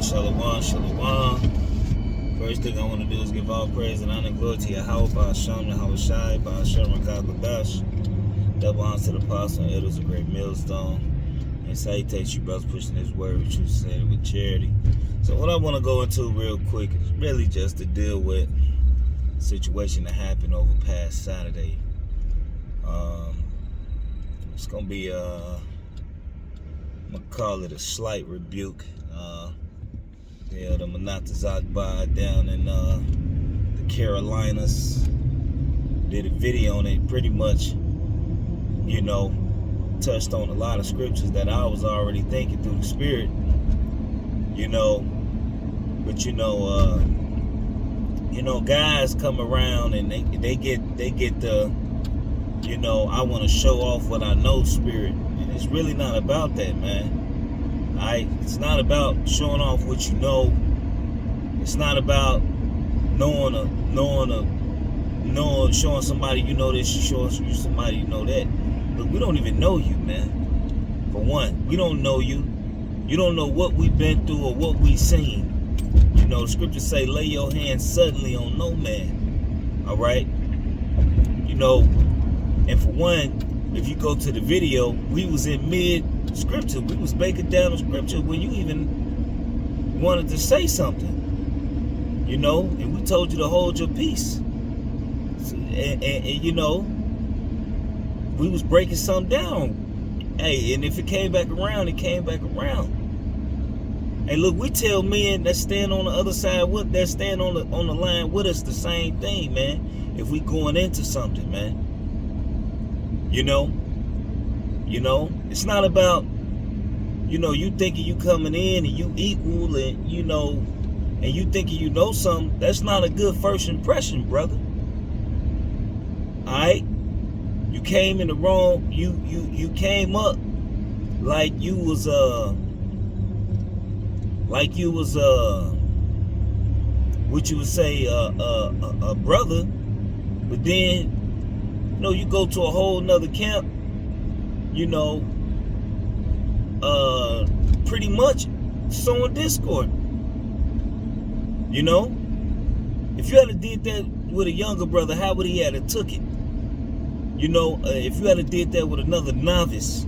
Shalom, shalom. First thing I want to do is give all praise and honor and glory to Yahweh, Ba'asham, Yahweh Shai, Ba'asham, Rakah, double honor to the apostle and elders of Great Millstone. And salutations, you brothers pushing this word with you, saying it with charity. So what I want to go into real quick is really just to deal with the situation that happened over past Saturday. It's going to be, I'm going to call it a slight rebuke. The Manatazakba down in the Carolinas did a video on it, pretty much, touched on a lot of scriptures that I was already thinking through the Spirit, but guys come around and they get the, I want to show off what I know spirit, and it's really not about that, man. It's not about showing off what you know. It's not about showing somebody you know this, showing you somebody you know that. Look, we don't even know you, man. For one, we don't know you. You don't know what we've been through or what we've seen. The scriptures say, lay your hands suddenly on no man. All right? And for one, if you go to the video, we was in mid-scripture. We was breaking down the scripture when you even wanted to say something. And we told you to hold your peace. And we was breaking something down. Hey, and if it came back around, it came back around. And look, we tell men that stand on the other side, that stand on the line with us, the same thing, man. If we going into something, man. It's not about, you thinking you coming in and you equal and, and you thinking you know something. That's not a good first impression, brother. All right? You came in the wrong, you came up like you was what you would say, a brother, but then, you go to a whole nother camp, pretty much sowing discord. If you had did that with a younger brother, how would he have took it? If you had did that with another novice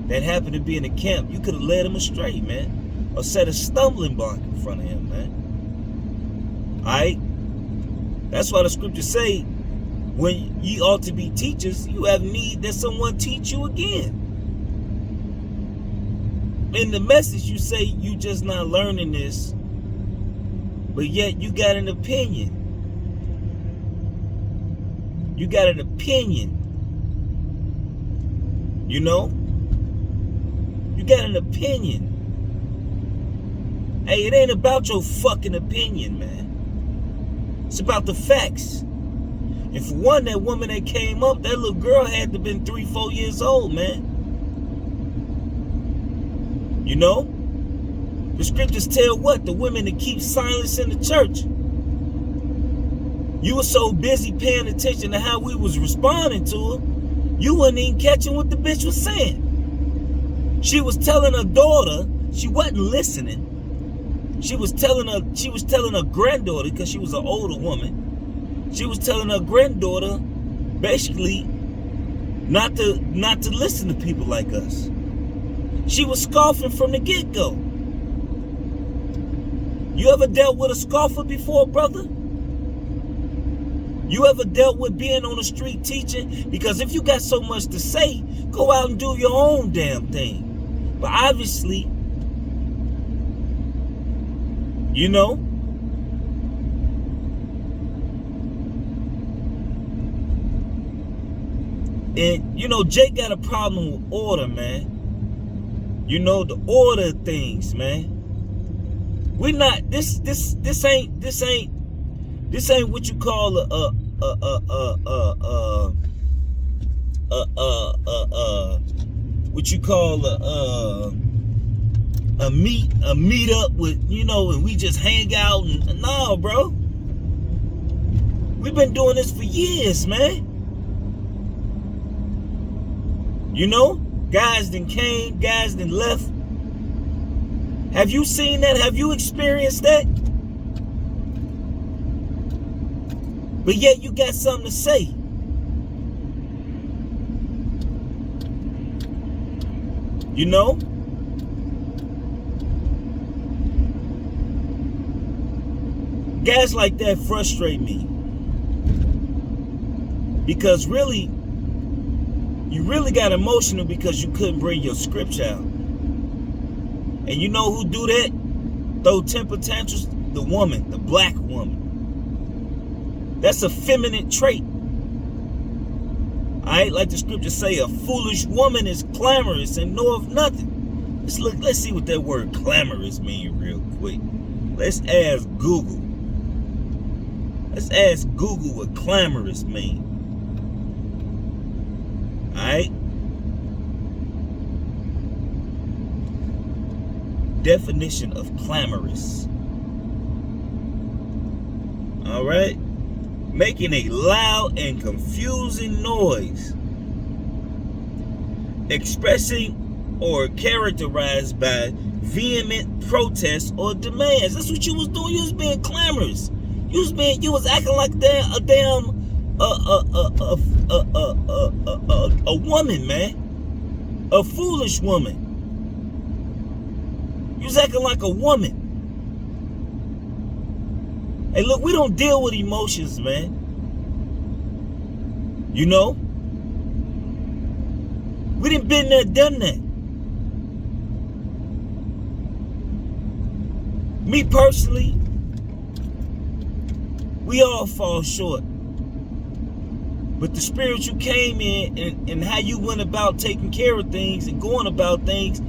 that happened to be in the camp, you could have led him astray, man, or set a stumbling block in front of him, man. All right? That's why the scriptures say, when ye ought to be teachers, you have need that someone teach you again. In the message, you say you just not learning this, but yet you got an opinion. You got an opinion. You got an opinion. Hey, it ain't about your fucking opinion, man. It's about the facts. And for one, that woman that came up, that little girl had to have been 3-4 years old, man. The scriptures tell what? The women to keep silence in the church. You were so busy paying attention to how we was responding to her, you wasn't even catching what the bitch was saying. She was telling her daughter, she wasn't listening. She was telling her granddaughter, because she was an older woman. She was telling her granddaughter, basically, not to listen to people like us. She was scoffing from the get-go. You ever dealt with a scoffer before, brother? You ever dealt with being on the street teaching? Because if you got so much to say, go out and do your own damn thing. But obviously, and Jake got a problem with order, man. The order of things, man. We not this ain't what you call a meet up with, and we just hang out and no, bro. We've been doing this for years, man. Guys then came, guys then left. Have you seen that? Have you experienced that? But yet you got something to say. You know? Guys like that frustrate me. Because really, you really got emotional because you couldn't bring your scripture out. And you know who do that? Throw temper tantrums? The woman, the black woman. That's a feminine trait. Alright, like the scriptures say, a foolish woman is clamorous and knoweth nothing. Let's see what that word clamorous means real quick. Let's ask Google. Let's ask Google what clamorous means. Alright? Definition of clamorous. Alright? Making a loud and confusing noise. Expressing or characterized by vehement protests or demands. That's what you was doing. You was being clamorous. You was acting like a woman, man. A foolish woman. You was acting like a woman. Hey, look, we don't deal with emotions, man. You know? We done been there, done that. Me personally, we all fall short. But the spirit you came in and how you went about taking care of things and going about things,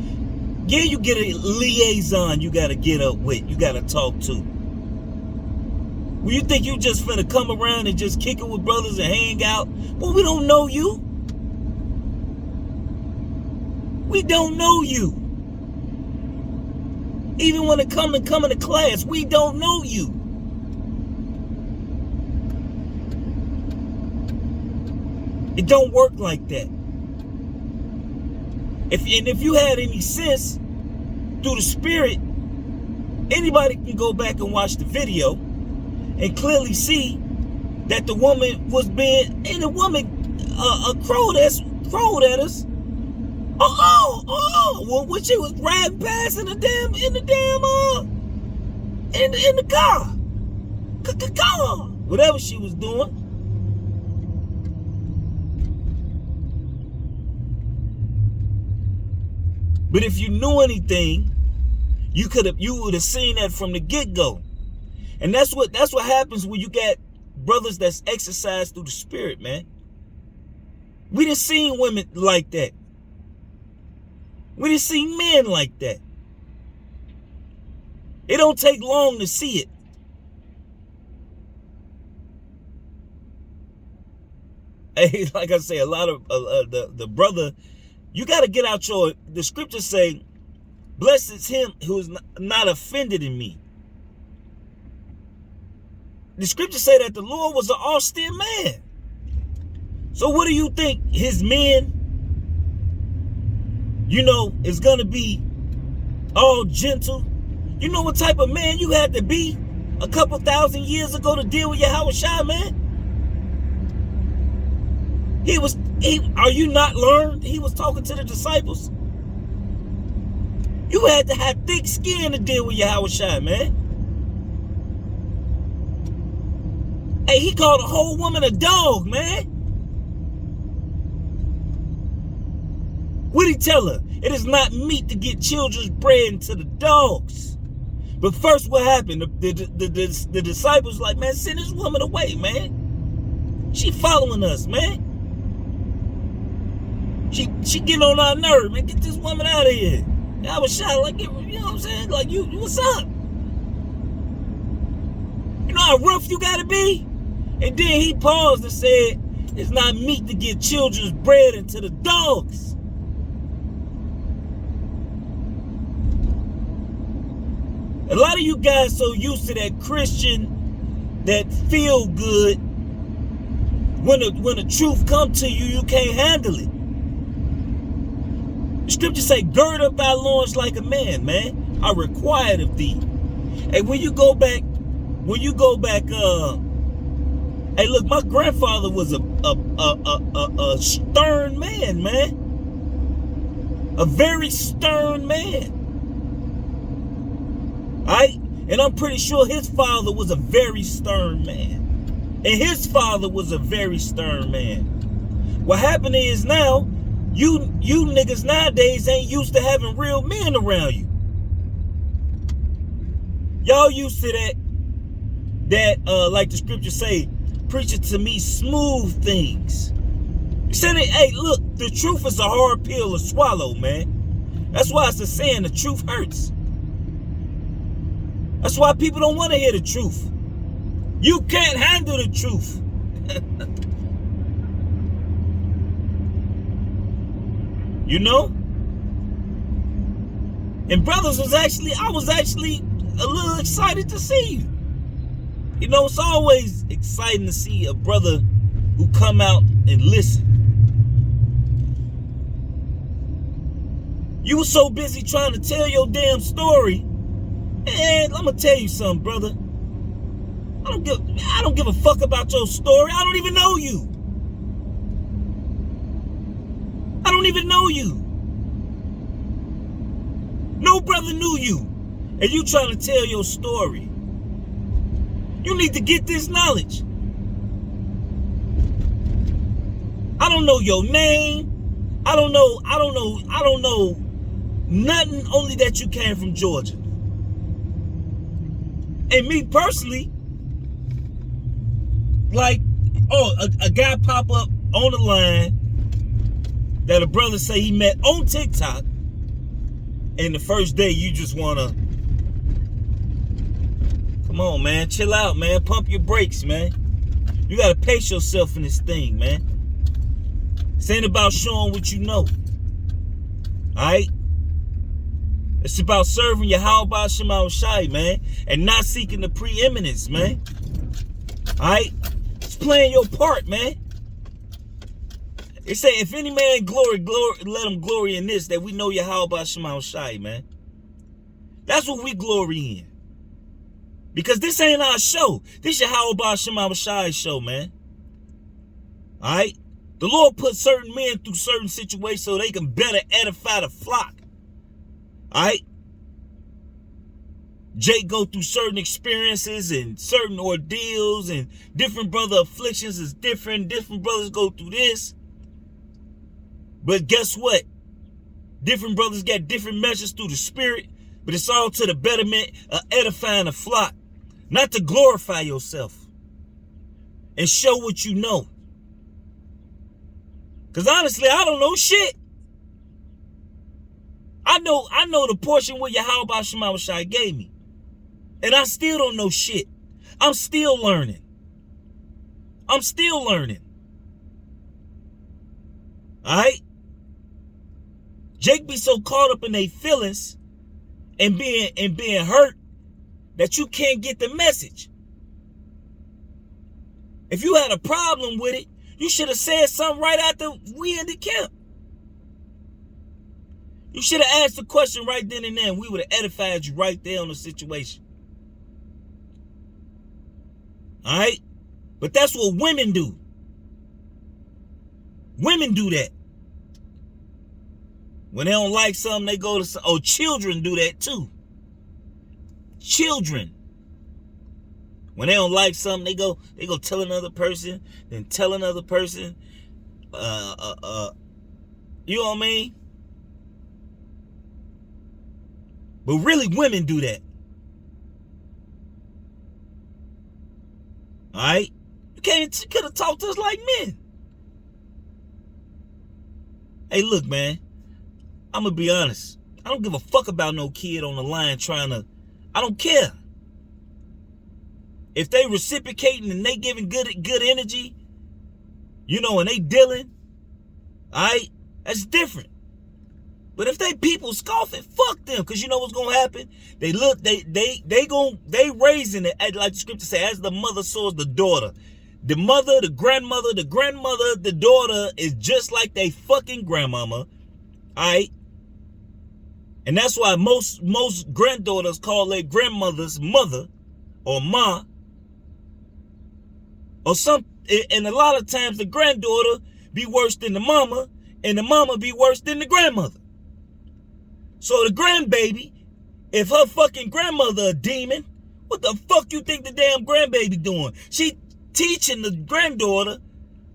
yeah, you get a liaison you got to get up with, you got to talk to. Well, you think you just finna come around and just kick it with brothers and hang out? Well, we don't know you. We don't know you. Even when it come to class, we don't know you. It don't work like that. If you had any sense through the spirit, anybody can go back and watch the video and clearly see that the woman was being, and the woman crowed at us. Well, when she was riding past in the car, whatever she was doing. But if you knew anything, you would have seen that from the get-go. And that's what happens when you got brothers that's exercised through the spirit, man. We done seen women like that. We done seen men like that. It don't take long to see it. Hey, like I say, a lot of the brother, you got to get out the scriptures say, blessed is him who is not offended in me. The scriptures say that the Lord was an austere man. So what do you think his men, is going to be all gentle? You know what type of man you had to be a couple thousand years ago to deal with Yahushua, man? Are you not learned? He was talking to the disciples. You had to have thick skin to deal with Yahushua, man. Hey, he called a whole woman a dog, man. What did he tell her? It is not meat to get children's bread into the dogs. But first what happened? The disciples like, man, send this woman away, man. She following us, man. She getting on our nerve, man. Get this woman out of here. I was shot like, you know what I'm saying? Like, you what's up? You know how rough you gotta be? And then he paused and said, it's not meat to get children's bread into the dogs. A lot of you guys so used to that Christian, that feel good, when the truth come to you, you can't handle it. The scriptures say, gird up thy loins like a man, man. I require it of thee. Hey, when you go back, hey, look, my grandfather was a stern man, man. A very stern man. Alright? And I'm pretty sure his father was a very stern man. And his father was a very stern man. What happened is now, you niggas nowadays ain't used to having real men around you. Y'all used to that like the scripture say, preaching to me smooth things. You said it, hey, look, the truth is a hard pill to swallow, man. That's why it's a saying, the truth hurts. That's why people don't want to hear the truth. You can't handle the truth. You know? And brothers I was actually a little excited to see you. You know, it's always exciting to see a brother who come out and listen. You were so busy trying to tell your damn story. And I'm gonna tell you something, brother. I don't give a fuck about your story. I don't even know you. I don't even know you. No brother knew you. And you trying to tell your story. You need to get this knowledge. I don't know your name. I don't know nothing, only that you came from Georgia. And me personally, like, a guy pop up on the line that a brother say he met on TikTok, and the first day you just wanna, come on, man, chill out, man, pump your brakes, man. You gotta pace yourself in this thing, man. This ain't about showing what you know. Alright? It's about serving Yahweh Shema Shai, man, and not seeking the preeminence, man. Alright? It's playing your part, man. It say, if any man glory, let him glory in this, that we know Yahweh Shema Shai, man. That's what we glory in. Because this ain't our show. This Yahweh Shema Shai show, man. Alright? The Lord put certain men through certain situations so they can better edify the flock. Alright? Jake go through certain experiences and certain ordeals, and different brother afflictions is different. Different brothers go through this. But guess what? Different brothers got different measures through the spirit, but it's all to the betterment of edifying the flock. Not to glorify yourself and show what you know. Because honestly, I don't know shit. I know the portion where Yahweh Shema Shai gave me. And I still don't know shit. I'm still learning. Alright? Jake be so caught up in their feelings and being hurt that you can't get the message. If you had a problem with it, you should have said something right after we in the camp. You should have asked the question right then and there. We would have edified you right there on the situation. Alright? But that's what women do. Women do that. When they don't like something, they go to... Oh, children do that too. Children. When they don't like something, they go tell another person, then tell another person. You know what I mean? But really, women do that. Alright? You could have talked to us like men. Hey, look, man. I'm going to be honest. I don't give a fuck about no kid on the line I don't care. If they reciprocating and they giving good energy, you know, and they dealing, alright, that's different. But if they people scoffing, fuck them, because you know what's gonna happen? They raising it, like the scripture says, as the mother sows the daughter. The mother, the grandmother, the daughter is just like they fucking grandmama. Alright? And that's why most granddaughters call their grandmother's mother or ma or some. And a lot of times the granddaughter be worse than the mama, and the mama be worse than the grandmother. So the grandbaby, if her fucking grandmother a demon, what the fuck you think the damn grandbaby doing? She teaching the granddaughter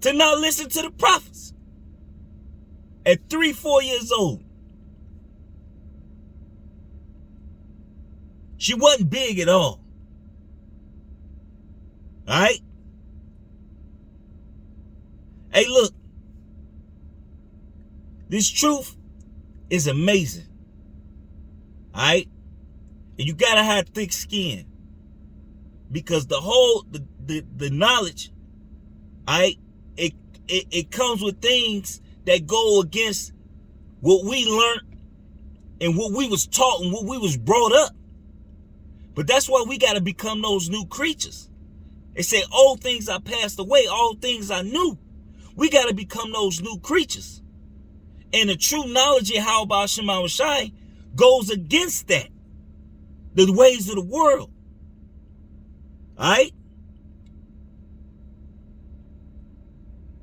to not listen to the prophets at 3-4 years old. She wasn't big at all. All right? Hey, look. This truth is amazing. All right? And you gotta have thick skin. Because the whole, the knowledge, all right, it comes with things that go against what we learned and what we was taught and what we was brought up. But that's why we got to become those new creatures. They say, old things are passed away, all things are new. We got to become those new creatures. And the true knowledge of how about Shema Shai goes against that. The ways of the world. All right?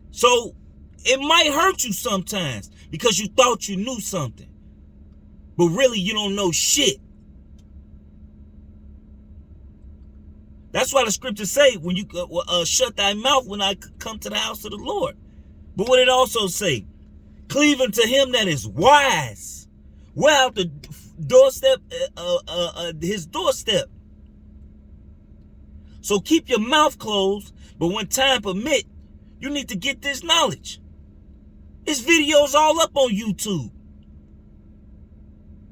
So it might hurt you sometimes because you thought you knew something. But really you don't know shit. That's why the scriptures say, when you shut thy mouth when I come to the house of the Lord. But what it also say? Cleave unto him that is wise. We're out the doorstep, his doorstep. So keep your mouth closed, but when time permit, you need to get this knowledge. This video's all up on YouTube.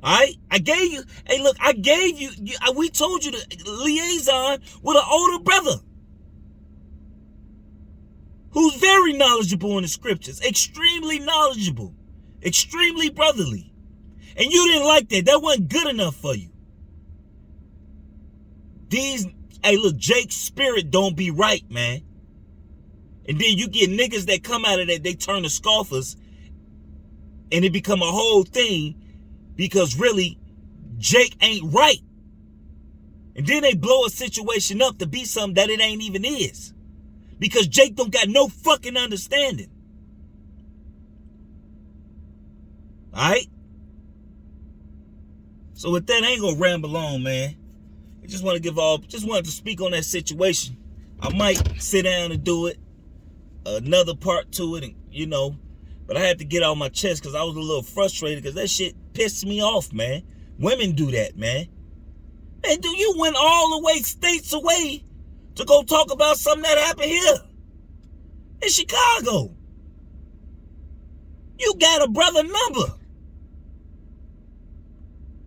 All right? I gave you, hey, look, I gave you, we told you the liaison with an older brother who's very knowledgeable in the scriptures, extremely knowledgeable, extremely brotherly. And you didn't like that. That wasn't good enough for you. Hey, look, Jake's spirit don't be right, man. And then you get niggas that come out of that, they turn to scoffers, and it become a whole thing because really, Jake ain't right. And then they blow a situation up to be something that it ain't even is. Because Jake don't got no fucking understanding. Alright? So with that, I ain't gonna ramble on, man. I just wanted to speak on that situation. I might sit down and do it. Another part to it, and you know, but I had to get out my chest because I was a little frustrated because that shit pissed me off, man. Women do that, man. Man, do you went all the way states away to go talk about something that happened here in Chicago? You got a brother number.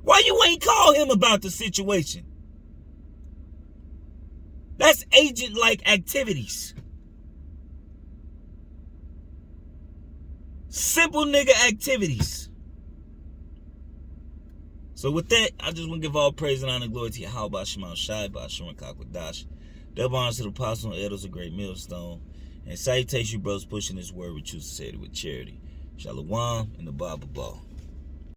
Why you ain't call him about the situation? That's agent-like activities. Simple nigga activities. So with that, I just want to give all praise and honor and glory to Yahweh Shema Shai, Ba'ashem Kakwadash. Double honors to the apostle and elders of Great Millstone. And salutations, you brothers, pushing this word with true sincerity, with charity. Shalom and the Bible Ball.